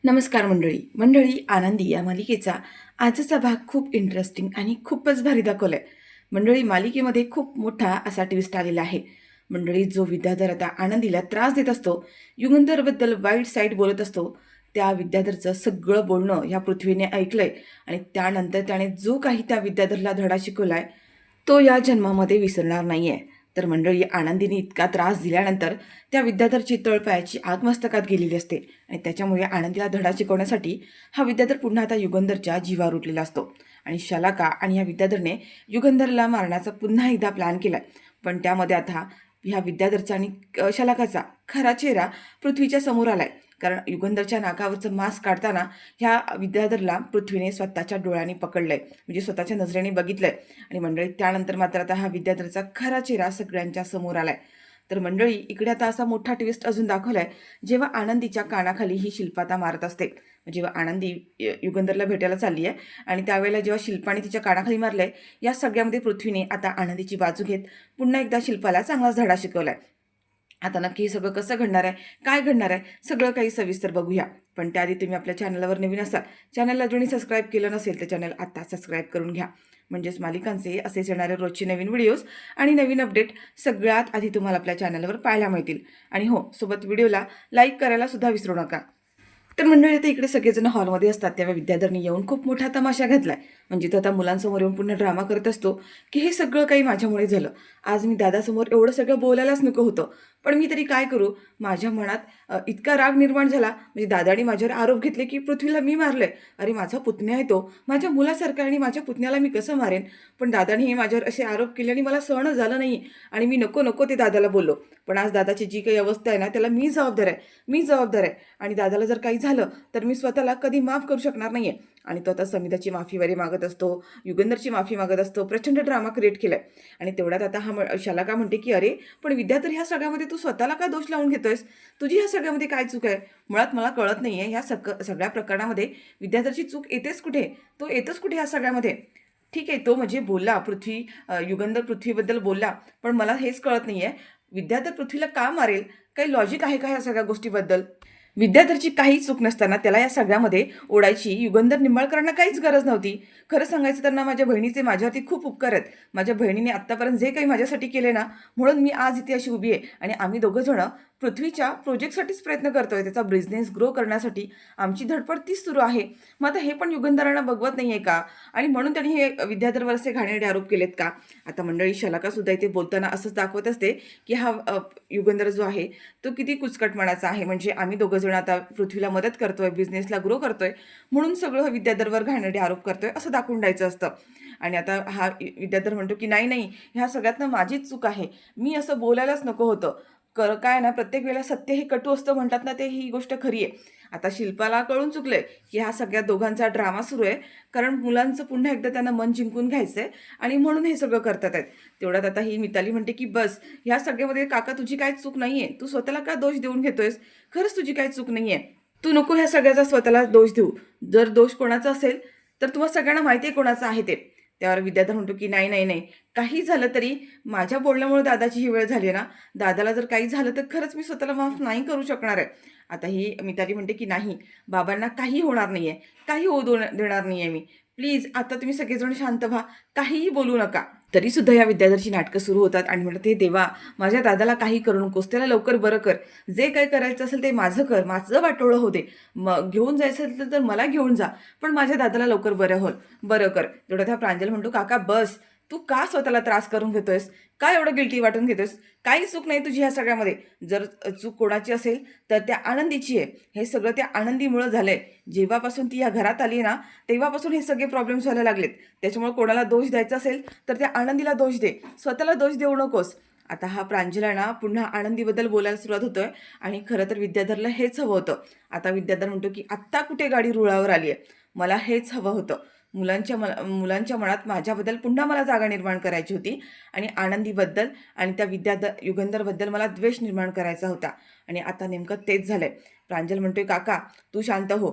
नमस्कार मंडळी आनंदी या मालिकेचा आजचा भाग खूप इंटरेस्टिंग आणि खूपच भारी दाखवलाय. मंडळी मालिकेमध्ये खूप मोठा असा ट्विस्ट आलेला आहे. मंडळी जो विद्याधर आता आनंदीला त्रास देत असतो, युगंधरबद्दल वाईट साईड बोलत असतो, त्या विद्याधरचं सगळं बोलणं ह्या पृथ्वीने ऐकलंय आणि त्यानंतर त्याने जो काही त्या विद्याधरला धडा शिकवलाय तो या जन्मामध्ये विसरणार नाहीये. तर मंडळी आनंदीने इतका त्रास दिल्यानंतर त्या विद्याधरची तळपायाची आग मस्तकात गेलेली असते आणि त्याच्यामुळे आनंदीला धडा शिकवण्यासाठी हा विद्याधर पुन्हा आता युगंधरच्या जीवावर उठलेला असतो आणि शलाका आणि या विद्याधरने युगंधरला मारण्याचा पुन्हा एकदा प्लॅन केलाय. पण त्यामध्ये आता ह्या विद्याधरचा आणि शलाकाचा खरा चेहरा पृथ्वीच्या समोर आलाय. कारण युगंधरच्या नाकावरचं मास्क काढताना ह्या विद्याधरला पृथ्वीने स्वतःच्या डोळ्यांनी पकडलंय, म्हणजे स्वतःच्या नजरेने बघितलंय. आणि मंडळी त्यानंतर मात्र आता हा विद्याधरचा खरा चेहरा सगळ्यांच्या समोर आलाय. तर मंडळी इकडे आता असा मोठा ट्विस्ट अजून दाखवलाय, जेव्हा आनंदीच्या कानाखाली ही शिल्पाता मारत असते. जेव्हा आनंदी युगंधरला भेटायला चालली आहे आणि त्यावेळेला जेव्हा शिल्पाने तिच्या कानाखाली मारलंय, या सगळ्यामध्ये पृथ्वीने आता आनंदीची बाजू घेत पुन्हा एकदा शिल्पाला चांगलाच धडा शिकवलाय. आता नक्की हे सगळं कसं घडणार आहे, काय घडणार आहे, सगळं काही सविस्तर बघूया. पण त्याआधी तुम्ही आपल्या चॅनलवर नवीन असाल, चॅनलला अजूनही सबस्क्राईब केलं नसेल तर चॅनल आता सबस्क्राईब करून घ्या. म्हणजेच मालिकांचे असेच येणारे रोजचे नवीन व्हिडिओज आणि नवीन अपडेट सगळ्यात आधी तुम्हाला आपल्या चॅनलवर पाहायला मिळतील. आणि हो, सोबत व्हिडिओला लाईक करायला सुद्धा विसरू नका. तर मंडळी आता इकडे सगळेजण हॉलमध्ये असतात, तेव्हा विद्याधरने येऊन खूप मोठा तमाशा घातलाय. म्हणजे तो आता मुलांसमोर येऊन पुन्हा ड्रामा करत असतो की हे सगळं काही माझ्यामुळे झालं. आज मी दादासमोर एवढं सगळं बोलायलाच नको होतं, पण मी तरी काय करू. माझ्या मनात इतका राग निर्माण झाला, म्हणजे दादाने माझ्यावर आरोप घेतले की पृथ्वीला मी मारलंय. अरे माझा पुतण्या आहे तो, माझ्या मुलासारखा, आणि माझ्या पुतण्याला मी कसं मारेन. पण दादाने हे माझ्यावर असे आरोप केले आणि मला सहन झालं नाही आणि मी नको नको ते दादाला बोललो. पण आज दादाची जी काही अवस्था आहे ना, त्याला मी जबाबदार आहे. आणि दादाला जर काही झालं तर मी स्वतःला कधी माफ करू शकणार नाहीये. आणि तो आता समिताची माफी वगैरे मागत असतो, युगंधरची माफी मागत असतो. प्रचंड ड्रामा क्रिएट केलाय. आणि तेवढ्यात आता शलाका म्हणते की अरे पण विद्याधर ह्या सगळ्यामध्ये तू स्वतःला का दोष लावून घेतोयस, तुझी ह्या सगळ्यामध्ये काय चूक आहे. मुळात मला कळत नाहीये ह्या सगळ्या प्रकरणामध्ये विद्याधरची चूक येतेच कुठे, तो येतच कुठे ह्या सगळ्यामध्ये. ठीक आहे, तो म्हणजे बोलला युगंधर पृथ्वीबद्दल बोलला, पण मला हेच कळत नाहीये विद्याधर पृथ्वीला का मारेल. काही लॉजिक आहे का ह्या सगळ्या गोष्टीबद्दल. विद्याधरची काही चूक नसताना त्याला या सगळ्यामध्ये ओढायची युगंधर निंबाळकरांना काहीच गरज नव्हती. खरं सांगायचं तर ना, माझ्या बहिणीचे माझ्यावरती खूप उपकार आहेत. माझ्या बहिणीने आत्तापर्यंत जे काही माझ्यासाठी केले ना, म्हणून मी आज इथे अशी उभी आहे. आणि आम्ही दोघं जण पृथ्वीच्या प्रोजेक्टसाठीच प्रयत्न करतोय, त्याचा बिझनेस ग्रो करण्यासाठी आमची धडपड तीच सुरू आहे. मग आता हे पण युगंधरांना बघवत नाहीये का, आणि म्हणून त्यांनी हे विद्याधरवर असे घाणेरडे आरोप केलेत का. आता मंडळी शलाका सुद्धा इथे बोलताना असंच दाखवत असते की हा युगंधर जो आहे तो किती कुचकट मनाचा आहे. म्हणजे आम्ही दोघं जण आता पृथ्वीला मदत करतोय, बिझनेसला ग्रो करतोय, म्हणून सगळं विद्याधरवर घाणेरडे आरोप करतोय असं दाखवून द्यायचं असतं. आणि आता हा विद्याधर म्हणतो की नाही नाही, ह्या सगळ्यातनं माझीच चूक आहे, मी असं बोलायलाच नको होतं. काय ना, प्रत्येक वेळेला सत्य हे कटू असतं म्हणतात ना, ते ही गोष्ट खरी आहे. आता शिल्पाला कळून चुकलंय की हा सगळ्या दोघांचा ड्रामा सुरू आहे, कारण मुलांचं पुन्हा एकदा त्यांना मन जिंकून घ्यायचंय आणि म्हणून हे सगळं करतात आहेत. तेवढ्यात आता ही मिताली म्हणते की बस, ह्या सगळ्यामध्ये काका तुझी काय चूक नाहीये, तू स्वतःला का दोष देऊन घेतोयस. खरंच तुझी काय चूक नाहीये, तू नको ह्या सगळ्याचा स्वतःला दोष देऊ. जर दोष कोणाचा असेल तर तुम्हाला सगळ्यांना माहिती आहे कोणाचं आहे ते. त्यावर विद्याधर म्हणतो की नाही नाही नाही, काही झालं तरी माझ्या बोलण्यामुळे दादाची ही वेळ झाली आहे ना, दादाला जर काही झालं तर खरंच मी स्वतःला माफ नाही करू शकणार आहे. आता ही मिताली म्हणते की नाही, बाबांना काही होणार नाहीये, काही होऊ देणार नाहीये मी. प्लीज आता तुम्ही सगळेजण शांत व्हा, काहीही बोलू नका. तरी सुद्धा या विद्याधरची नाटकं सुरू होतात आणि म्हणतात हे देवा, माझ्या दादाला काही करू नकोस, त्याला लवकर बरं कर. जे काही करायचं असेल ते माझं कर, माझं वाटोळं होते. मग घेऊन जायचं असेल तर मला घेऊन जा, पण माझ्या दादाला लवकर बरं कर. तेवढं त्या प्रांजल म्हणतो काका बस, तू का स्वतःला त्रास करून घेतोयस, का एवढं गिल्टी वाटून घेतोयस. काही चूक नाही तुझी ह्या सगळ्यामध्ये. जर चूक कोणाची असेल तर त्या आनंदीची आहे. हे सगळं त्या आनंदीमुळं झालंय. जेव्हापासून ती या घरात आली ना, तेव्हापासून हे सगळे प्रॉब्लेम्स व्हायला लागलेत. त्याच्यामुळे कोणाला दोष द्यायचा असेल तर त्या आनंदीला दोष दे, स्वतःला दोष देऊ नकोस. आता हा प्रांजला ना पुन्हा आनंदीबद्दल बोलायला सुरुवात होतोय आणि खरं तर विद्याधरला हेच हवं होतं. आता विद्याधर म्हणतो की आत्ता कुठे गाडी रुळावर आली आहे, मला हेच हवं होतं. मुलांच्या मनात माझ्याबद्दल पुन्हा मला जागा निर्माण करायची होती आणि आनंदीबद्दल आणि त्या युगंधरबद्दल मला द्वेष निर्माण करायचा होता. आणि आता नेमकं तेच झालंय. प्रांजल म्हणतोय काका तू शांत हो,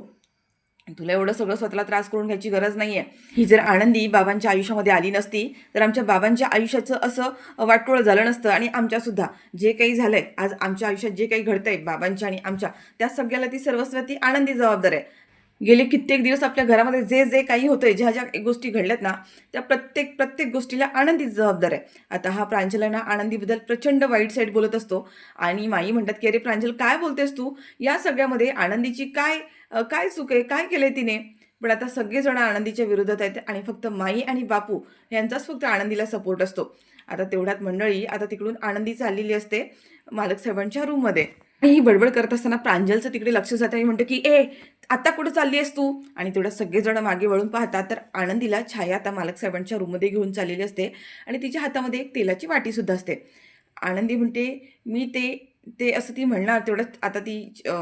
तुला एवढं सगळं स्वतःला त्रास करून घ्यायची गरज नाही आहे. ही जर आनंदी बाबांच्या आयुष्यामध्ये आली नसती तर आमच्या बाबांच्या आयुष्याचं असं वाटोळं झालं नसतं आणि आमच्यासुद्धा जे काही झालं आहे आज आमच्या आयुष्यात जे काही घडतं आहे बाबांच्या आणि आमच्या त्या सगळ्याला ती सर्वस्व ती आनंदी जबाबदार आहे. गेले कित्येक दिवस आपल्या घरामध्ये जे जे काही होतंय ज्या ज्या गोष्टी घडल्यात ना त्या प्रत्येक प्रत्येक गोष्टीला आनंदीच जबाबदार आहे. आता हा प्रांजल आहे ना आनंदीबद्दल प्रचंड वाईट साईड बोलत असतो आणि माई म्हणतात की अरे प्रांजल काय बोलतेस तू, या सगळ्यामध्ये आनंदीची काय चूक आहे, काय केलंय तिने. पण आता सगळेजण आनंदीच्या विरोधात आहेत आणि फक्त माई आणि बापू यांचाच फक्त आनंदीला सपोर्ट असतो. आता तेवढ्यात मंडळी आता तिकडून आनंदी चाललेली असते मालक साहेबांच्या रूममध्ये. ही बडबड करत असताना प्रांजलचं तिकडे लक्ष जातं आणि म्हणतं की ए आता कुठं चालली आहेस तू. आणि तेवढ्या सगळेजण मागे वळून पाहतात तर आनंदीला छाया आता मालक साहेबांच्या रूममध्ये घेऊन चाललेली असते आणि तिच्या हातामध्ये एक तेलाची वाटीसुद्धा असते. आनंदी म्हणते मी ते ते असं ती म्हणणार तेवढ्यात आता ती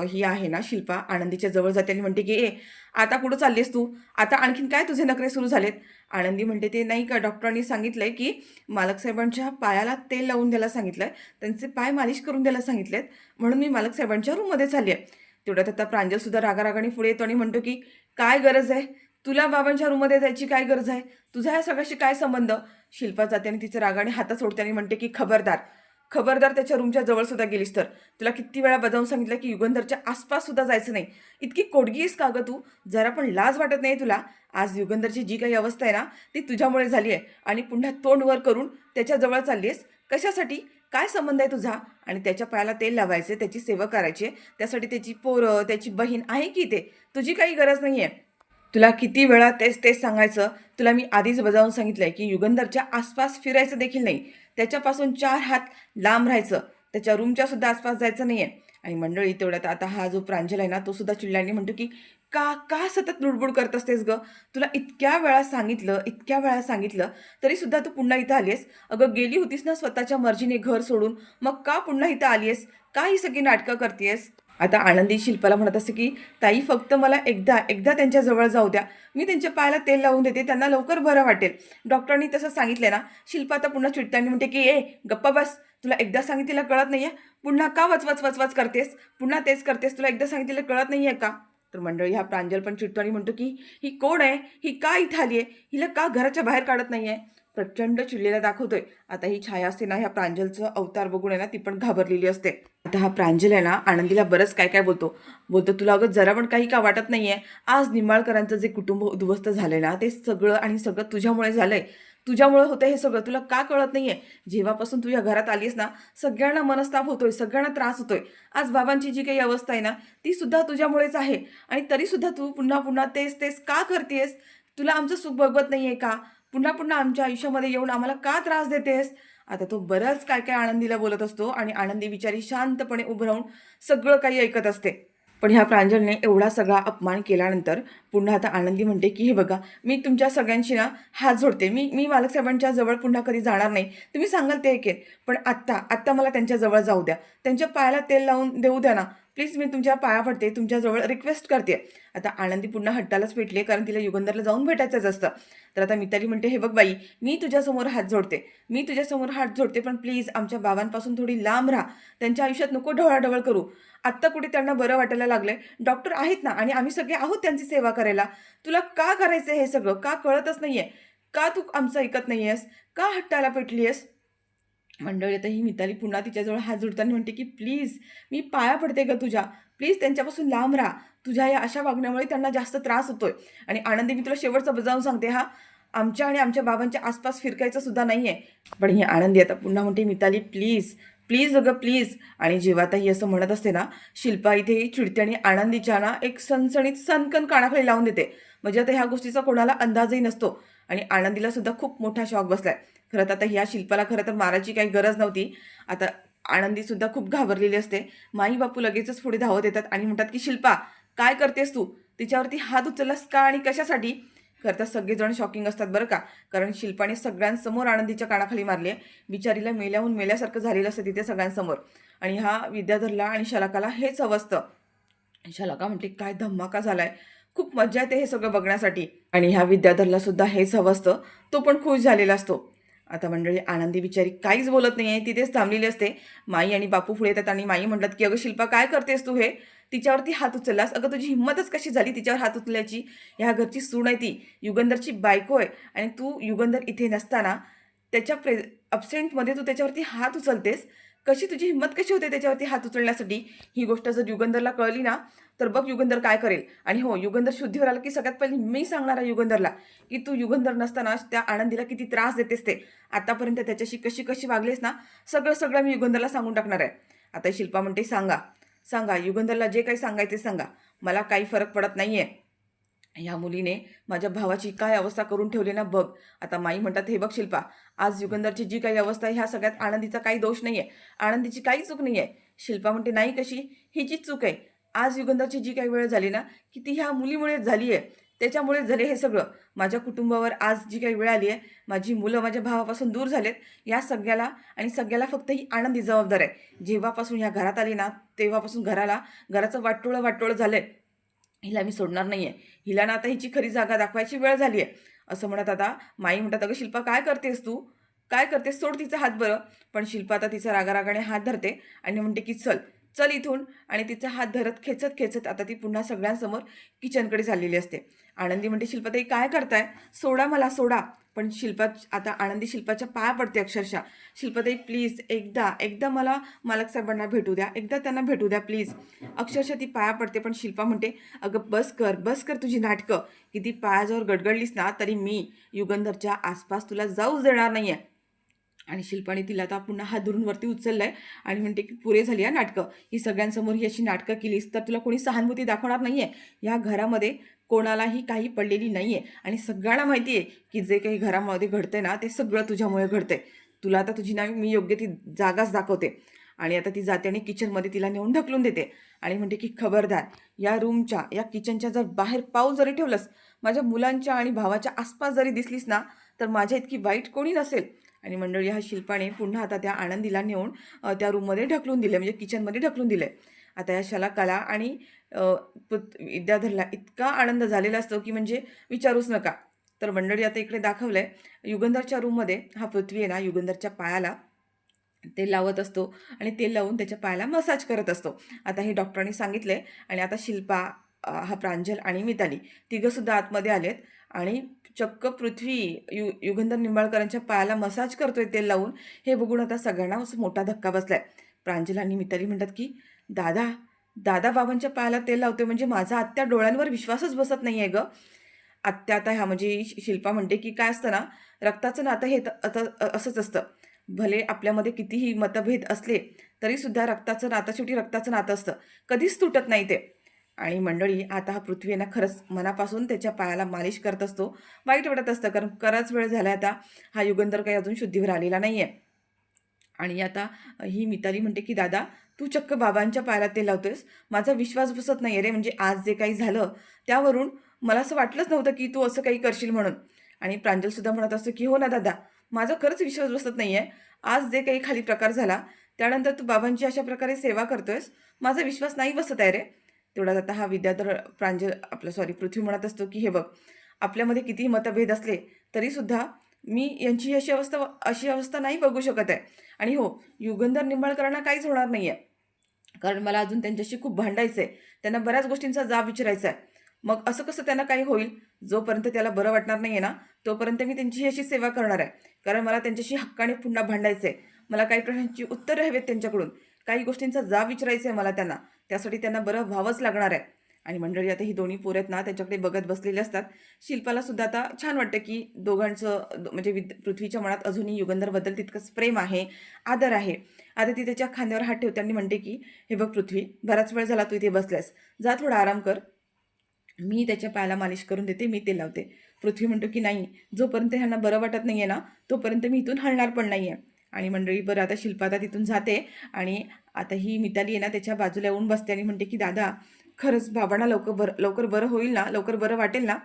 ही आहे ना शिल्पा आनंदीच्या जवळ जाते आणि म्हणते की ए आता कुठं चाललीस तू, आता आणखीन काय तुझे नखरे सुरू झालेत. आनंदी म्हणते ते नाही का डॉक्टरांनी सांगितलंय की मालक साहेबांच्या पायाला तेल लावून द्यायला सांगितलंय, त्यांचे पाय मालिश करून द्यायला सांगितलेत, म्हणून मी मालक साहेबांच्या रूममध्ये चालली आहे. तेवढ्यात आता प्रांजलसुद्धा रागारागाने पुढे येतो आणि म्हणतो की काय गरज आहे, तुला बाबांच्या रूममध्ये जायची काय गरज आहे, तुझा या सगळ्याशी काय संबंध. शिल्पा जाते आणि तिच्या रागाने हातात सोडते आणि म्हणते की खबरदार खबरदार त्याच्या रूमच्या जवळ सुद्धा गेलीस तर तुला किती वेळा बजावून सांगितलं की युगंधरच्या आसपास सुद्धा जायचं नाही. इतकी कोडगी आहेस का गं तू, जरा पण लाज वाटत नाही तुला. आज युगंधरची जी काही अवस्था आहे ना ती तुझ्यामुळे झाली आहे आणि पुन्हा तोंड वर करून त्याच्या जवळ चालली आहेस कशासाठी, काय संबंध आहे तुझा. आणि त्याच्या पायाला तेल लावायचे, त्याची सेवा करायची, त्यासाठी त्याची पोरं त्याची बहीण आहे की ते तुझी काही गरज नाही आहे. तुला किती वेळा तेच तेच सांगायचं, तुला मी आधीच बजावून सांगितलंय की युगंधरच्या आसपास फिरायचं देखील नाही, त्याच्यापासून 4 हात लांब राहायचं, त्याच्या रूमच्या सुद्धा आसपास जायचं नाही आहे. आणि मंडळी तेवढ्यात आता हा जो प्रांजल आहे ना तो सुद्धा चिडल्याने म्हणतो की का का सतत लुडबुड करत असतेस गं, तुला इतक्या वेळा सांगितलं तरीसुद्धा तू पुन्हा इथं आली आहेस. अगं गेली होतीस ना स्वतःच्या मर्जीने घर सोडून, मग का पुन्हा इथं आली आहेस, का ही सगळी नाटकं करतेस. आता आनंदी शिल्पाला म्हणत असते की ताई फक्त मला एकदा एकदा त्यांच्याजवळ जाऊ द्या, मी त्यांच्या पायाला तेल लावून देते, त्यांना लवकर बरं वाटेल, डॉक्टरांनी तसं सांगितलं ना. शिल्पा आता पुन्हा चिडताना म्हणते की ए गप्पा बस, तुला एकदा सांगितलेलं कळत नाही आहे, पुन्हा का वचवच वचवच करतेस, पुन्हा तेच करतेस, तुला एकदा सांगितलेलं कळत नाही आहे का. तर मंडळी हा प्रांजल पण चिडतो आणि म्हणतो की ही कोण आहे, ही का इथं आली आहे, हिला का घराच्या बाहेर काढत नाही आहे. प्रचंड चिडलेला दाखवतोय. आता ही छाया असते ना ह्या प्रांजलचं अवतार बघून आहे ना ती पण घाबरलेली असते. आता हा प्रांजल आहे ना आनंदीला बरंच काय काय बोलतो. तुला अगं जरा पण काही का वाटत नाहीये, आज निंबाळकरांचं जे कुटुंब उद्ध्वस्त झालंय ना ते सगळं आणि सगळं तुझ्यामुळे झालंय, तुझ्यामुळे होतं हे सगळं, तुला का कळत नाहीये. जेव्हापासून तू या घरात आलीस ना सगळ्यांना मनस्ताप होतोय, सगळ्यांना त्रास होतोय. आज बाबांची जी काही अवस्था आहे ना ती सुद्धा तुझ्यामुळेच आहे आणि तरी सुद्धा तू पुन्हा पुन्हा तेच तेच का करतेस, तुला आमचं सुख बघवत नाहीये का, पुन्हा पुन्हा आमच्या आयुष्यामध्ये येऊन आम्हाला का त्रास देतेस. आता तो बरंच काय काय आनंदीला बोलत असतो आणि आनंदी बिचारी शांतपणे उभं राहून सगळं काही ऐकत असते. पण ह्या प्रांजलने एवढा सगळा अपमान केल्यानंतर पुन्हा आता आनंदी म्हणते की हे बघा मी तुमच्या सगळ्यांशी ना हात जोडते, मी मी मालक साहेबांच्या जवळ पुन्हा कधी जाणार नाही, तुम्ही सांगाल ते ऐकेन, पण आत्ता मला त्यांच्या जवळ जाऊ द्या, त्यांच्या पायाला तेल लावून देऊ द्या ना प्लीज, मी तुमच्या पाया पडते, तुमच्याजवळ रिक्वेस्ट करते. आता आनंदी पुन्हा हट्टालाच पेटली कारण तिला युगंधरला जाऊन भेटायचंच असतं. तर आता मिताली म्हणते हे बघ बाई मी तुझ्यासमोर हात जोडते पण प्लीज आमच्या बाबांपासून थोडी लांब राहा, त्यांच्या आयुष्यात नको ढवळाढवळ करू. आत्ता कुठे त्यांना बरं वाटायला लागलंय, डॉक्टर आहेत ना आणि आम्ही सगळे आहोत त्यांची सेवा करायला, तुला का करायचं हे सगळं, का कळतच नाहीये, का तू आमचं ऐकत नाहीयेस, का हट्टाला पेटली आहेस. मंडळी आता ही मिताली पुन्हा तिच्याजवळ हात जोडताना म्हणते की प्लीज मी पाया पडते ग तुझ्या, प्लीज त्यांच्यापासून लांब राहा, तुझ्या या अशा वागण्यामुळे त्यांना जास्त त्रास होतोय. आणि आनंदी मी तुला शेवटचं बजावून सांगते हा, आमच्या आणि आमच्या बाबांच्या आसपास फिरकायचं सुद्धा नाही आहे. पण ही आनंदी आता पुन्हा म्हणते मिताली प्लीज प्लीज अगं प्लीज. आणि जेव्हा आता ही असं म्हणत असते ना शिल्पा इथे चिडते आणि आनंदीच्या ना एक सणसणीत सनकन कानाखाली लावून देते. म्हणजे आता ह्या गोष्टीचा कोणाला अंदाजही नसतो आणि आनंदीला सुद्धा खूप मोठा शॉक बसलाय. खरं तर आता ह्या शिल्पाला खरं तर मारायची काही गरज नव्हती. आता आनंदीसुद्धा खूप घाबरलेली असते. माई बापू लगेचच पुढे धावत येतात आणि म्हणतात की शिल्पा काय करतेस तू, तिच्यावरती हात उचललास का आणि कशासाठी. खरं तर सगळेजण शॉकिंग असतात बरं का, कारण शिल्पाने सगळ्यांसमोर आनंदीच्या कानाखाली मारली आहे. बिचारीला मेल्याहून मेल्यासारखं झालेलं असतं तिथे सगळ्यांसमोर. आणि हा विद्याधरला आणि शलाकाला हेच हवं असतं. शलाका म्हणते काय धमाका झालाय, खूप मजा येते हे सगळं बघण्यासाठी. आणि ह्या विद्याधरला सुद्धा हेच हवं असतं, तो पण खुश झालेला असतो. आता मंडळी आनंदी बिचारी काहीच बोलत नाही आहे, तिथेच थांबलेली असते. माई आणि बापू पुढे येतात आणि माई म्हणतात की अगं शिल्पा काय करतेस तू हे? तिच्यावरती हात उचललास, अगं तुझी हिंमतच कशी झाली तिच्यावर हात उचलल्याची? ह्या घरची सून आहे ती, युगंधरची बायको आहे आणि तू युगंधर इथे नसताना त्याच्या अब्सेंटमध्ये तू त्याच्यावरती हात उचलतेस. कशी तुझी हिंमत कशी होते त्याच्यावरती हात उचलण्यासाठी? ही गोष्ट जर युगंधरला कळली ना, तर बघ युगंधर काय करेल. आणि हो, युगंधर शुद्धीवर आला की सगळ्यात पहिले मी सांगणार आहे युगंधरला, की तू युगंधर नसताना त्या आनंदीला किती त्रास देतेस ते. आतापर्यंत त्याच्याशी कशी कशी वागलेस ना, सगळं सगळं मी युगंधरला सांगून टाकणार आहे. आता शिल्पा म्हणते सांगा, सांगा युगंधरला जे काही सांगायचे सांगा, मला काही फरक पडत नाहीये. ह्या मुलीने माझ्या भावाची काय अवस्था करून ठेवली ना बघ. आता माई म्हणतात हे बघ शिल्पा, आज युगंधरची जी काही अवस्था आहे ह्या सगळ्यात आनंदीचा काही दोष नाहीये, आनंदीची काही चूक नाहीये. शिल्पा म्हणते नाही कशी, हिचीच चूक आहे. आज युगंधरची जी काही वेळ झाली ना, की ती ह्या मुलीमुळेच झाली आहे, त्याच्यामुळेच झाले हे सगळं. माझ्या कुटुंबावर आज जी काही वेळ आली आहे, माझी मुलं माझ्या भावापासून दूर झालेत, या सगळ्याला आणि सगळ्याला फक्त ही आनंदी जबाबदार आहे. जेव्हापासून ह्या घरात आली ना, तेव्हापासून घराचं वाटोळं वाटोळं झालंय. हिला मी सोडणार नाहीये. हिला ना आता हिची खरी जागा दाखवायची वेळ झाली आहे. असं म्हणत आता माई म्हणतात, अगं शिल्पा काय करतेस तू? काय करतेस? सोड तिचा हात बरं. पण शिल्पा आता तिचा रागारागाने हात धरते आणि म्हणते की चल, चल इथून. आणि तिचा हात धरत खेचत खेचत आता ती पुन्हा सगळ्यांसमोर किचनकडे चाललेली असते. आनंदी म्हणते शिल्पाताई काय करताय? सोडा मला सोडा. पण शिल्पा आता आनंदी शिल्पाच्या पाया पडते अक्षरशः. शिल्पाताई प्लीज एकदा एकदा मला मालक साहेबांना भेटू द्या, एकदा त्यांना भेटू द्या प्लीज. अक्षरशः ती पाया पडते. पण शिल्पा म्हणते अगं बस कर तुझी नाटकं. किती पायाजवळ गडगडलीस ना तरी मी युगंधरच्या आसपास तुला जाऊच देणार नाहीये. आणि शिल्पाने तिला आता पुन्हा हात धरून वरती उचललाय आणि म्हणते की पुरे झाली या नाटकं. ही सगळ्यांसमोर ही अशी नाटकं केलीस तर तुला कोणी सहानुभूती दाखवणार नाहीये. या घरामध्ये कोणालाही काही पडलेली नाहीये आणि सगळ्यांना माहिती आहे की जे काही घरामध्ये घडतंय ना ते सगळं तुझ्यामुळे घडतंय. तुला आता तुझी नावी मी योग्य ती जागाच दाखवते. आणि आता ती जाते आणि किचनमध्ये तिला नेऊन ढकलून देते आणि म्हणते की खबरदार, या रूमच्या या किचनच्या जर बाहेर पाऊल जरी ठेवलंस, माझ्या मुलांच्या आणि भावाच्या आसपास जरी दिसलीस ना, तर माझ्या इतकी वाईट कोणी नसेल. आणि मंडळी ह्या शिल्पाने पुन्हा आता त्या आनंदीला नेऊन त्या रूममध्ये ढकलून दिले, म्हणजे किचनमध्ये ढकलून दिले. आता या शलाकाला आणि विद्याधरला इतका आनंद झालेला असतो की म्हणजे विचारूच नका. तर मंडळी आता इकडे दाखवलंय युगंधरच्या रूममध्ये हा पृथ्वी आहे ना युगंधरच्या पायाला तेल लावत असतो आणि तेल लावून त्याच्या पायाला मसाज करत असतो. आता हे डॉक्टरांनी सांगितलंय. आणि आता शिल्पा, हा प्रांजल आणि मिताली तिघंसुद्धा आतमध्ये आलेत आणि चक्क पृथ्वी युगंधर निंबाळकरांच्या पायाला मसाज करतोय तेल लावून. हे बघून आता सगळ्यांना मोठा धक्का बसलाय. प्रांजल आणि मिताली म्हणतात की दादा, दादा बाबांच्या पायाला तेल लावतोय म्हणजे माझा आत्या डोळ्यांवर विश्वासच बसत नाहीये ग. आत्या आता ह्या म्हणजे शिल्पा म्हणते की काय असतं ना, रक्ताचं नातं हे आता असंच असतं. भले आपल्यामध्ये कितीही मतभेद असले तरीसुद्धा रक्ताचं नातं शेवटी रक्ताचं नातं असतं, कधीच तुटत नाही ते. आणि मंडळी आता हा पृथ्वी आहे ना खरंच मनापासून त्याच्या पायाला मालिश करत असतो. वाईट वाटत असतं कारण बराच वेळ झाला आता हा युगंधर काही अजून शुद्धीवर आलेला नाही आहे. आणि आता ही मिताली म्हणते की दादा, तू चक्क बाबांच्या पायाला ते लावतोयस, माझा विश्वास बसत नाही रे. म्हणजे आज जे काही झालं त्यावरून मला असं वाटलंच नव्हतं की तू असं काही करशील म्हणून. आणि प्रांजलसुद्धा म्हणत असतो की हो ना दादा, माझा खरंच विश्वास बसत नाही आहे. आज जे काही खाली प्रकार झाला त्यानंतर तू बाबांची अशा प्रकारे सेवा करतोयस, माझा विश्वास नाही बसत आहे रे. तेवढ्यात आता हा विद्याधर पृथ्वी म्हणत असतो की हे बघ, आपल्यामध्ये कितीही मतभेद असले तरीसुद्धा मी यांची अशी अवस्था नाही बघू शकत आहे. आणि हो, युगंधर निंबाळकरांना काहीच होणार नाही आहे. कारण मला अजून त्यांच्याशी खूप भांडायचं आहे. त्यांना बऱ्याच गोष्टींचा जाब विचारायचा आहे. मग असं कसं त्यांना काही होईल? जोपर्यंत त्याला बरं वाटणार नाही आहे ना, तोपर्यंत मी त्यांची अशी सेवा करणार आहे. कारण मला त्यांच्याशी हक्काने पुन्हा भांडायचं आहे. मला काही प्रश्नांची उत्तरं हवी आहेत त्यांच्याकडून. काही गोष्टींचा जाब विचारायचा आहे मला त्यांना. त्यासाठी त्यांना बरं व्हावंच लागणार आहे. आणि मंडळी आता ही दोन्ही पोरं आहेत ना त्यांच्याकडे बघत बसलेले असतात. शिल्पाला सुद्धा आता छान वाटतं की दोघांचं म्हणजे पृथ्वीच्या मनात अजूनही युगंधरबद्दल तितकंच प्रेम आहे, आदर आहे. आता ती त्याच्या खांद्यावर हात ठेवते आणि म्हणते की हे बघ पृथ्वी, बराच वेळ झाला तू इथे बसल्यास, जा थोडा आराम कर, मी त्याच्या पायाला मालिश करून देते, मी ते लावते. पृथ्वी म्हणतो की नाही, जोपर्यंत ह्यांना बरं वाटत नाही आहे ना तोपर्यंत मी इथून हलणार पण नाही आहे. आणि मंडळी बरं आता शिल्पा आता तिथून जाते. आणि आता ही मिताली आहे ना त्याच्या बाजूला येऊन बसते आणि म्हणते की दादा, खरंच बाबांना लवकर बरं होईल ना, लवकर बरं वाटेल ना?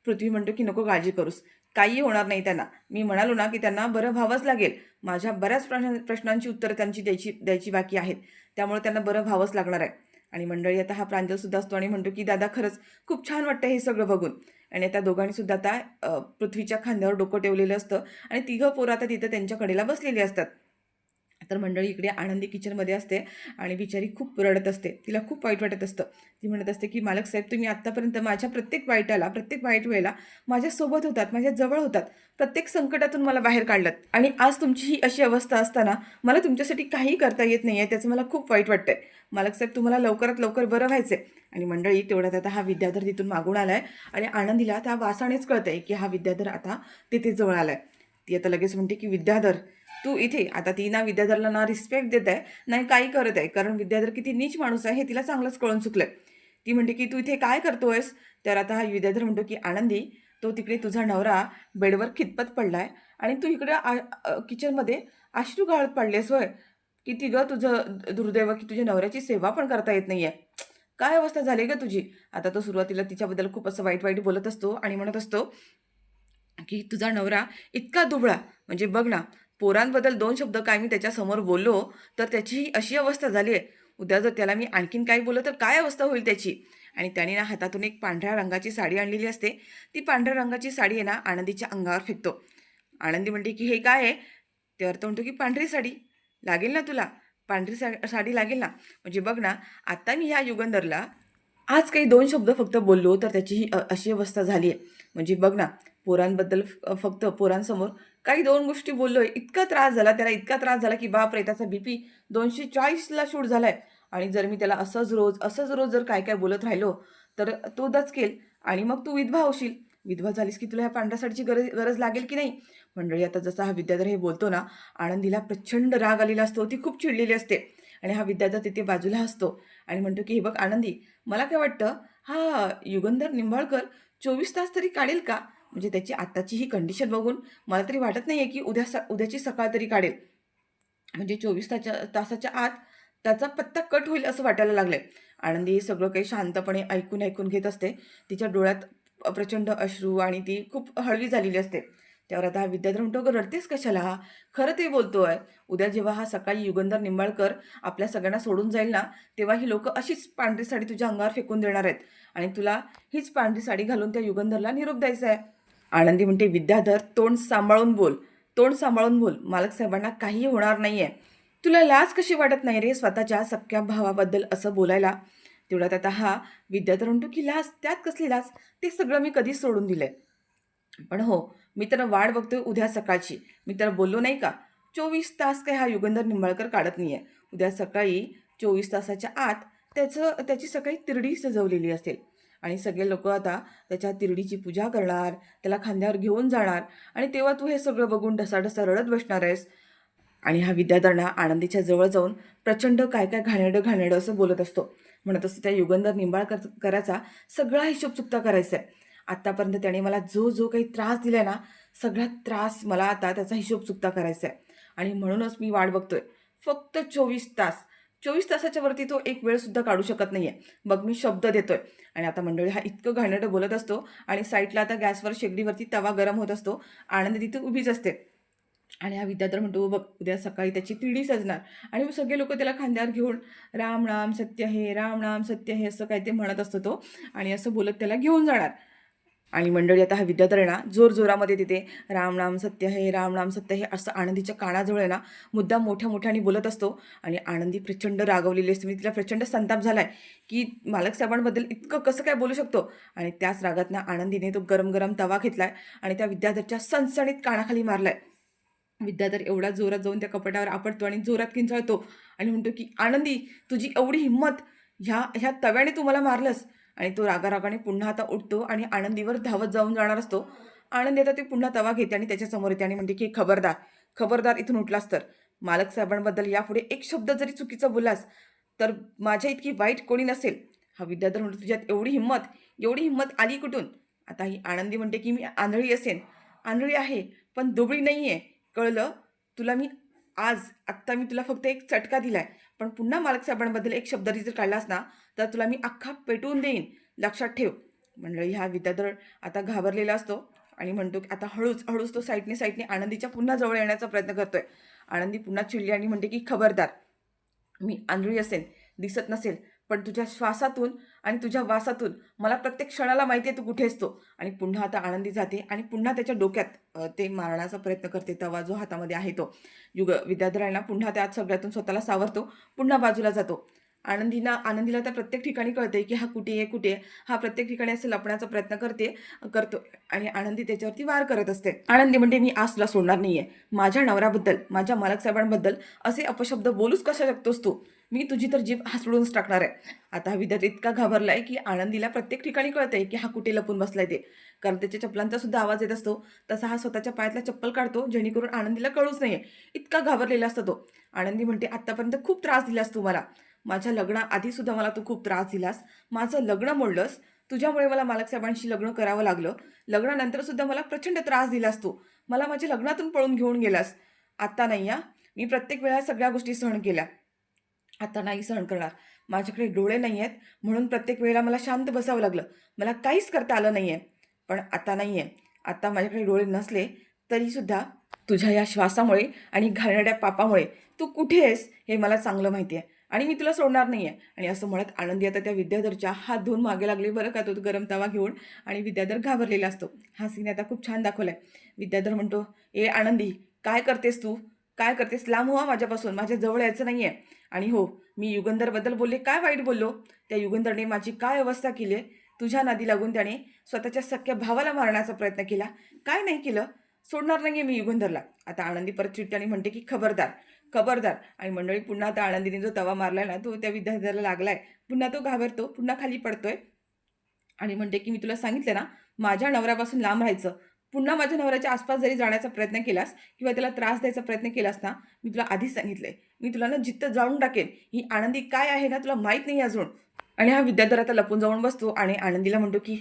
पृथ्वी म्हणतो की नको काळजी करूस, काही होणार नाही त्यांना. मी म्हणालो ना की त्यांना बरं व्हावंच लागेल. माझ्या बऱ्याच प्रश्नांची उत्तरं त्यांची द्यायची बाकी आहेत, त्यामुळे त्यांना बरं व्हावंच लागणार आहे. आणि मंडळी आता हा प्रांजलसुद्धा असतो आणि म्हणतो की दादा, खरंच खूप छान वाटतं हे सगळं बघून. आणि त्या दोघांनी सुद्धा आता पृथ्वीच्या खांद्यावर डोकं ठेवलेलं असतं आणि तिघं पोरं आता तिथं त्यांच्या कडेला बसलेली असतात. तर मंडळी इकडे आनंदी किचनमध्ये असते आणि बिचारी खूप रडत असते. तिला खूप वाईट वाटत असतं. ती म्हणत असते की मालक साहेब, तुम्ही आत्तापर्यंत माझ्या प्रत्येक वाईट वेळेला माझ्यासोबत होतात, माझ्या जवळ होतात, प्रत्येक संकटातून मला बाहेर काढलात आणि आज तुमची ही अशी अवस्था असताना मला तुमच्यासाठी काहीही करता येत नाही आहे, त्याचं मला खूप वाईट वाटतंय. मालक साहेब, तुम्हाला लवकरात लवकर बरं व्हायचंय. आणि मंडळी तेवढ्यात आता हा विद्याधर तिथून मागून आलाय आणि आनंदीला त्या वासानेच कळतंय की हा विद्याधर आता तिथे जवळ आलाय. ती आता लगेच म्हणते की विद्याधर, तू इथे. आता ती ना विद्याधरला ना रिस्पेक्ट देत आहे नाही काही करत आहे, कारण विद्याधर किती नीच माणूस आहे हे तिला चांगलंच कळून चुकलंय. ती म्हणते की तू इथे काय करतोयस. तर आता हा विद्याधर म्हणतो की आनंदी, तो तिकडे तुझा नवरा बेडवर खितपत पडलाय आणि तू इकडे किचनमध्ये अश्रू गाळत पडलेस होय. किती ग तुझं दुर्दैव की तुझ्या नवऱ्याची सेवा पण करता येत नाहीये. काय अवस्था झाली ग तुझी. आता तो सुरुवातीला तिच्याबद्दल खूप असं वाईट वाईट बोलत असतो आणि म्हणत असतो की तुझा नवरा इतका दुबळा, म्हणजे बघ ना, पोरांबद्दल दोन शब्द काय मी त्याच्यासमोर बोललो तर त्याची ही अशी अवस्था झाली आहे. उद्या जर त्याला मी आणखीन काही बोललं तर काय अवस्था होईल त्याची. आणि त्याने ना हातातून एक पांढऱ्या रंगाची साडी आणलेली असते. ती पांढऱ्या रंगाची साडी आहे ना आनंदीच्या अंगावर फेकतो. आनंदी म्हणते की हे काय आहे. त्यावर तो म्हणतो की पांढरी साडी लागेल ना तुला, पांढरी साडी लागेल ना. म्हणजे बघ ना, आता मी ह्या युगंधरला आज काही दोन शब्द फक्त बोललो तर त्याची ही अशी अवस्था झाली आहे. म्हणजे बघ ना, पोरांबद्दल फक्त पोरांसमोर काही दोन गोष्टी बोललोय, इतका त्रास झाला त्याला, इतका त्रास झाला की बापरे, त्याचा बीपी 240ला शूट झालाय. आणि जर मी त्याला असंच रोज जर काय काय बोलत राहिलो तर तो दचकेल आणि मग तू विधवा होशील. विधवा झालीस की तुला ह्या पांढऱ्या साडीची गरज गरज लागेल की नाही. मंडळी आता जसा हा विद्याधर हे बोलतो ना, आनंदीला प्रचंड राग आलेला असतो, ती खूप चिडलेली असते. आणि हा विद्याधर तिथे बाजूला असतो आणि म्हणतो की हे बघ आनंदी, मला काय वाटतं, हा युगंधर निंबाळकर 24 तास तरी काढेल का. म्हणजे त्याची आत्ताची ही कंडिशन बघून मला तरी वाटत नाही आहे की उद्याची सकाळ तरी काढेल. म्हणजे 24 तासाच्या आत त्याचा पत्ता कट होईल असं वाटायला लागलंय. आनंदी हे सगळं काही शांतपणे ऐकून ऐकून घेत असते. तिच्या डोळ्यात प्रचंड अश्रू आणि ती खूप हळवी झालेली असते. त्यावर आता हा विद्याधर म्हणतो, "अगं रडतेस कशाला? खरं ते बोलतोय. उद्या जेव्हा हा सकाळी युगंधर निंबाळकर आपल्या सगळ्यांना सोडून जाईल ना, तेव्हा ही लोकं अशीच पांढरी साडी तुझ्या अंगावर फेकून देणार आहेत आणि तुला हीच पांढरी साडी घालून त्या युगंधरला निरोप द्यायचा आहे." आनंदी म्हणते, "विद्याधर, तोंड सांभाळून बोल, तोंड सांभाळून बोल. मालक साहेबांना काहीही होणार नाहीये. तुला लाज कशी वाटत नाही रे स्वतःच्या सख्ख्या भावाबद्दल असं बोलायला." तेवढ्यात आता हा विद्याधर म्हणतो की लाज, त्यात कसली लाज, ते सगळं मी कधीच सोडून दिलंय. पण हो, मी तर वाट बघतोय उद्या सकाळची. मी तर बोललो नाही का, 24 तास काय हा युगंधर निंबाळकर काढत नाहीये. उद्या सकाळी 24 तासाच्या आत त्याची सकाळी तिरडी सजवलेली असेल आणि सगळे लोकं आता त्याच्या तिरडीची पूजा करणार, त्याला खांद्यावर घेऊन जाणार आणि तेव्हा तू हे सगळं बघून ढसाढसा रडत बसणार आहेस. आणि हा विद्याधर ना आनंदीच्या जवळ जाऊन प्रचंड काय काय घाणेरडं असं बोलत असतो. म्हणत असतो, त्या युगंधर निंबाळकराचा सगळा हिशोब चुकता करायचा आहे. आत्तापर्यंत त्याने मला जो काही त्रास दिलाय ना, सगळा त्रास मला आता त्याचा हिशोब चुकता करायचा आहे. आणि म्हणूनच मी वाट बघतोय. फक्त 24 तास. 24 तासाच्या वरती तो एक वेळसुद्धा काढू शकत नाहीये. मग मी शब्द देतोय. आणि आता मंडळी हा इतकं घाणेरडं बोलत असतो आणि साईडला आता गॅसवर शेगडीवरती तवा गरम होत असतो. आनंदी तिथे उभीच असते. आणि हा विद्याधर म्हणतो, बघ उद्या सकाळी त्याची तिरडी सजणार आणि मग सगळे लोक त्याला खांद्यावर घेऊन राम राम सत्य हे, राम राम सत्य हे असं काय ते म्हणत असतो तो आणि असं बोलत त्याला घेऊन जाणार. आणि मंडळी आता हा विद्याधर आहे ना जोरामध्ये तिथे राम नाम सत्य हे, राम नाम सत्य हे असं आनंदीच्या कानाजवळ आहे ना मुद्दाम मोठ्या मोठ्याने बोलत असतो. आणि आनंदी प्रचंड रागवलेली असते. म्हणजे तिला प्रचंड संताप झालाय की मालक साहेबांबद्दल इतकं कसं काय बोलू शकतो. आणि त्याच रागात ना आनंदीने तो गरम गरम तवा घेतलाय आणि त्या विद्याधरच्या सणसणीत कानाखाली मारलाय. विद्याधर एवढा जोरात जाऊन त्या कपाटावर आपटतो आणि जोरात किंचाळतो आणि म्हणतो की आनंदी, तुझी एवढी हिंमत, ह्या ह्या तव्याने तू मला मारलंस. आणि तो रागारागाने पुन्हा आता उठतो आणि आनंदीवर धावत जाऊन जाणार असतो. आनंदी आता ते पुन्हा तवा घेते आणि त्याच्यासमोर येते आणि म्हणते की खबरदार, खबरदार इथून उठलास तर मालक साहेबांबद्दल यापुढे एक शब्द जरी चुकीचा बोललास तर माझ्या इतकी वाईट कोणी नसेल. हा विद्याधर म्हणतो, तुझ्यात एवढी हिंमत आली कुठून. आता ही आनंदी म्हणते की मी आंधळी असेन, आंधळी आहे पण दुबळी नाही आहे, कळलं तुला. आत्ता मी तुला फक्त एक चटका दिलाय, पण पुन्हा मालक साहेबांबद्दल एक शब्द जर काढलास ना तर तुला मी अख्खा पेटवून देईन, लक्षात ठेव. मंडळी हा विद्याधर आता घाबरलेला असतो आणि म्हणतो की आता हळूच तो साईडने आनंदीच्या पुन्हा जवळ येण्याचा प्रयत्न करतोय. आनंदी पुन्हा चिडली आणि म्हणते की खबरदार, मी आंधळी असेन, दिसत नसेल, पण तुझ्या श्वासातून आणि तुझ्या वासातून मला प्रत्येक क्षणाला माहिती आहे तू कुठे असतो. आणि पुन्हा आता आनंदी जाते आणि पुन्हा त्याच्या डोक्यात ते मारण्याचा प्रयत्न करते. तवा जो हातामध्ये आहे तो विद्याधर आहे ना, पुन्हा त्या सगळ्यातून स्वतःला सावरतो, पुन्हा बाजूला जातो. आनंदीला त्या प्रत्येक ठिकाणी कळते की हा कुठे आहे, कुठे आहे. हा प्रत्येक ठिकाणी असं लपण्याचा प्रयत्न करतो आणि आनंदी त्याच्यावरती वार करत असते. आनंदी म्हणते, मी आज तुला सोडणार नाहीये. माझ्या नवऱ्याबद्दल, माझ्या मालक साहेबांबद्दल असे अपशब्द बोलूच कशा शकतोस तू? मी तुझी तर जीभ हासडूनच टाकणार आहे. आता हा विद्यार्थी इतका घाबरलाय की आनंदीला प्रत्येक ठिकाणी कळतंय की हा कुठे लपून बसलाय ते. कारण त्याच्या चप्पलांचा सुद्धा आवाज येत असतो. तसा हा स्वतःच्या पायातला चप्पल काढतो जेणेकरून आनंदीला कळूच नाहीये. इतका घाबरलेला असतो तो. आनंदी म्हणते, आतापर्यंत खूप त्रास दिलास तू मला. माझ्या लग्नाआधी सुद्धा मला तू खूप त्रास दिलास. माझं लग्न मोडलंस. तुझ्यामुळे मला मालक साहेबांशी लग्न करावं लागलं. लग्नानंतर सुद्धा मला प्रचंड त्रास दिलास तू. मला माझ्या लग्नातून पळून घेऊन गेलास. आता नाही हा. मी प्रत्येक वेळा सगळ्या गोष्टी सहन केल्या. आता नाही सहन करणार. माझ्याकडे डोळे नाही आहेत म्हणून प्रत्येक वेळेला मला शांत बसावं लागलं. मला काहीच करता आलं नाही आहे. पण आता नाही आहे. आता माझ्याकडे डोळे नसले तरीसुद्धा तुझ्या या श्वासामुळे आणि घाणेरड्या पापामुळे तू कुठे आहेस हे मला चांगलं माहिती आहे आणि मी तुला सोडणार नाही आहे. आणि असं म्हणत आनंदी आता त्या विद्याधरच्या हात धुवून मागे लागली बरं का, तो गरम तवा घेऊन. आणि विद्याधर घाबरलेला असतो. हा सीन आता खूप छान दाखवला आहे. विद्याधर म्हणतो, ए आनंदी, काय करतेस तू? काय करतेस? लांब हो माझ्यापासून. माझ्या जवळ यायचं नाही आहे. आणि हो, मी युगंधरबद्दल बोलले, काय वाईट बोललो? त्या युगंधरने माझी काय अवस्था केली आहे? तुझ्या नादी लागून त्याने स्वतःच्या सख्या भावाला मारण्याचा प्रयत्न केला. काय नाही केलं? सोडणार नाहीये मी युगंधरला. आता आनंदी परत चिडते आणि म्हणते की खबरदार, खबरदार. आणि मंडळी पुन्हा आता आनंदीने जो तवा मारलाय ना, तो त्या विद्यार्थ्याला लागलाय. पुन्हा तो घाबरतो, पुन्हा खाली पडतोय आणि म्हणते की मी तुला सांगितलं ना, माझ्या नवऱ्यापासून लांब राहायचं. पुन्हा माझ्या नवऱ्याच्या आसपास जरी जाण्याचा प्रयत्न केलास किंवा त्याला त्रास द्यायचा प्रयत्न केलास ना, मी तुला आधीच सांगितलंय. मी तुला ना जित्त जाळून टाकेन. ही आनंदी काय आहे ना, तुला माहीत नाही अजून. आणि हा विद्याधर आता लपून जाऊन बसतो आणि आनंदीला म्हणतो की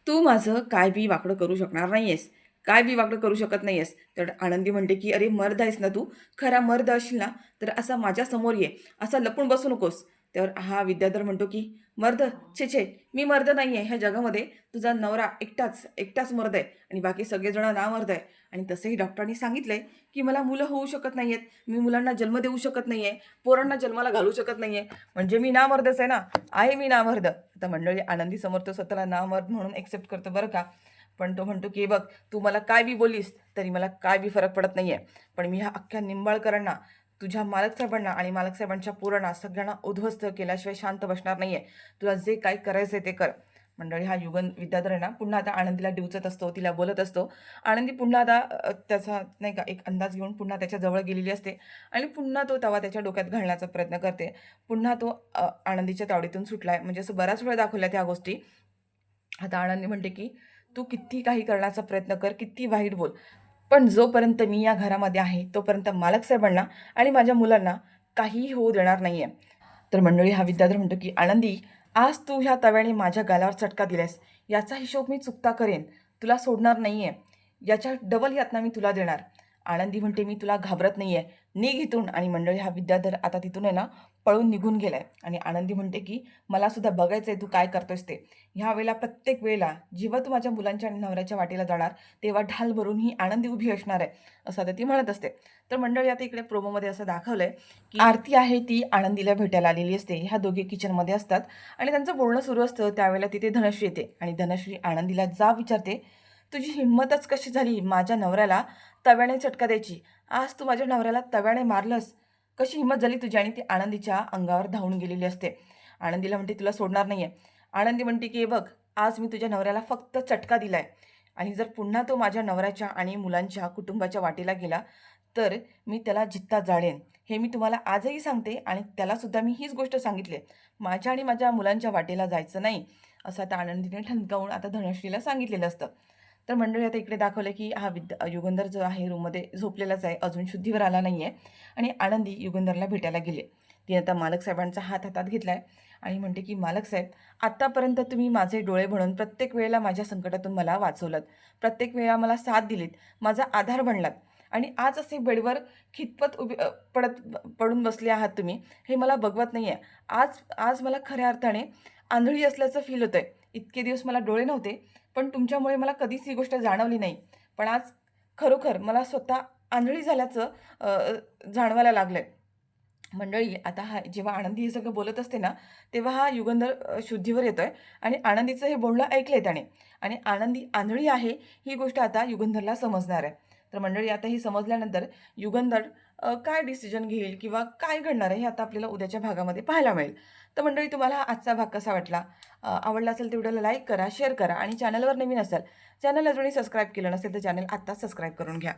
तू माझं काय बी वाकडं करू शकणार नाहीयेस. काय बी वाकडं करू शकत नाहीयेस. तर आनंदी म्हणते की अरे मर्द आहेस ना तू? खरा मर्द असशील ना, तर असा माझ्यासमोर ये. असा लपून बसू नकोस. त्यावर हा विद्याधर म्हणतो की मर्द? छे छे, मी मर्द नाही आहे. ह्या जगामध्ये तुझा नवरा एकटाच मर्द आहे आणि बाकी सगळेजण नामर्द आहे. आणि तसंही डॉक्टरांनी सांगितलंय की मला मुलं होऊ शकत नाही आहेत. मी मुलांना जन्म देऊ शकत नाही आहे. पोरांना जन्माला घालू शकत नाही आहे. म्हणजे मी नामर्दच आहे ना? आहे मी नामर्द. आता मंडळी आनंदी समोर तो स्वतःला नामर्द म्हणून एक्सेप्ट करतो बरं का. पण तो म्हणतो की बघ, तू मला काय बी बोलीस तरी मला काय बी फरक पडत नाही आहे. पण मी ह्या अख्ख्या निंबाळकरांना, तुझ्या मालक साहेबांना आणि मालक साहेबांच्या पोरांना सगळ्यांना उद्ध्वस्त केल्याशिवाय शांत बसणार नाही आहे. तुला जे काही करायचं ते कर. मंडळी हा विद्याधर आहे ना, पुन्हा आता आनंदीला डिवचत असतो, तिला बोलत असतो. आनंदी पुन्हा आता त्याचा नाही का एक अंदाज घेऊन पुन्हा त्याच्याजवळ गेलेली असते आणि पुन्हा तो तवा त्याच्या डोक्यात घालण्याचा प्रयत्न करते. पुन्हा तो आनंदीच्या तावडीतून सुटलाय. म्हणजे असं बऱ्याच वेळा दाखवल्या त्या गोष्टी. आता आनंदी म्हणते की तू किती काही करण्याचा प्रयत्न कर, किती वाईट बोल, पण जोपर्यंत मी या घरामध्ये आहे तोपर्यंत मालक साहेबांना आणि माझ्या मुलांना काहीही होऊ देणार नाही आहे. तर मंडळी हा विद्याधर म्हणतो की आनंदी, आज तू ह्या तव्याने माझ्या गालावर चटका दिल्यास याचा हिशोब मी चुकता करेन. तुला सोडणार नाही आहे. याच्या डबल यातना मी तुला देणार. आनंदी म्हणते, मी तुला घाबरत नाही आहे. निघ इथून. आणि मंडळी हा विद्याधर आता तिथून आहे ना पळून निघून गेलाय. आणि आनंदी म्हणते की मला सुद्धा बघायचं आहे तू काय करतोयस ते. ह्या वेळेला प्रत्येक वेळेला जेव्हा तू माझ्या मुलांच्या आणि नवऱ्याच्या वाटेला जाणार तेव्हा ढाल भरून ही आनंदी उभी असणार आहे, असं आता ती म्हणत असते. तर मंडळी आता इकडे प्रोमोमध्ये असं दाखवलंय की आरती आहे ती आनंदीला भेटायला आलेली असते. ह्या दोघे किचनमध्ये असतात आणि त्यांचं बोलणं सुरू असतं. त्यावेळेला तिथे धनश्री येते आणि धनश्री आनंदीला जा विचारते, तुझी हिंमतच कशी झाली माझ्या नवऱ्याला तव्याने चटका द्यायची? आज तू माझ्या नवऱ्याला तव्याने मारलंस. कशी हिंमत झाली तुझी? आणि ती आनंदीच्या अंगावर धावून गेलेली असते. आनंदीला म्हणते तुला सोडणार नाहीये. आनंदी म्हणते की बघ, आज मी तुझ्या नवऱ्याला फक्त चटका दिलाय आणि जर पुन्हा तो माझ्या नवऱ्याच्या आणि मुलांच्या कुटुंबाच्या वाटेला गेला तर मी त्याला जित्ता जाळेन. हे मी तुम्हाला आजही सांगते आणि त्यालासुद्धा मी हीच गोष्ट सांगितली, माझ्या आणि माझ्या मुलांच्या वाटेला जायचं नाही, असं आता आनंदीने ठणकावून आता धनश्रीला सांगितलेलं असतं. तर मंडळी आता इकडे दाखवलं की हा युगंधर जो आहे रूममध्ये झोपलेलाच आहे, अजून शुद्धीवर आला नाही आहे. आणि आनंदी युगंधरला भेटायला गेले. ती आता मालक साहेबांचा हात हातात घेतलाय आणि म्हणते की मालक साहेब, आत्तापर्यंत तुम्ही माझे डोळे बनून प्रत्येक वेळेला माझ्या संकटातून मला वाचवलं, प्रत्येक वेळा मला साथ दिलीत, माझा आधार बनलात. आणि आज असे बेडवर खितपत पडून बसले आहात तुम्ही, हे मला बघवत नाही आहे. आज आज मला खऱ्या अर्थाने आंधळी असल्याचं फील होतं आहे. इतके दिवस मला डोळे नव्हते, पण तुमच्यामुळे मला कधीच ही गोष्ट जाणवली नाही. पण आज खरोखर मला स्वतः आंधळी झाल्याचं जाणवायला लागलं आहे. मंडळी आता हा जेव्हा आनंदी हे सगळं बोलत असते ना, तेव्हा हा युगंधर शुद्धीवर येतोय आणि आनंदीचं हे बोलणं ऐकलंय त्याने आणि आनंदी आंधळी आहे ही गोष्ट आता युगंधरला समजणार आहे. तर मंडळी आता ही समजल्यानंतर युगंधर काय डिसिजन घेईल किंवा काय घडणार आहे हे आता आपल्याला उद्याच्या भागामध्ये पाहायला मिळेल. तर मंडळी तुम्हाला हा आजचा भाग कसा वाटला? आवडला असेल तर व्हिडिओला लाईक करा, शेअर करा आणि चॅनलवर नवीन असाल, चॅनल अजूनही सबस्क्राईब केलं नसेल तर चॅनल आत्ताच सबस्क्राईब करून घ्या.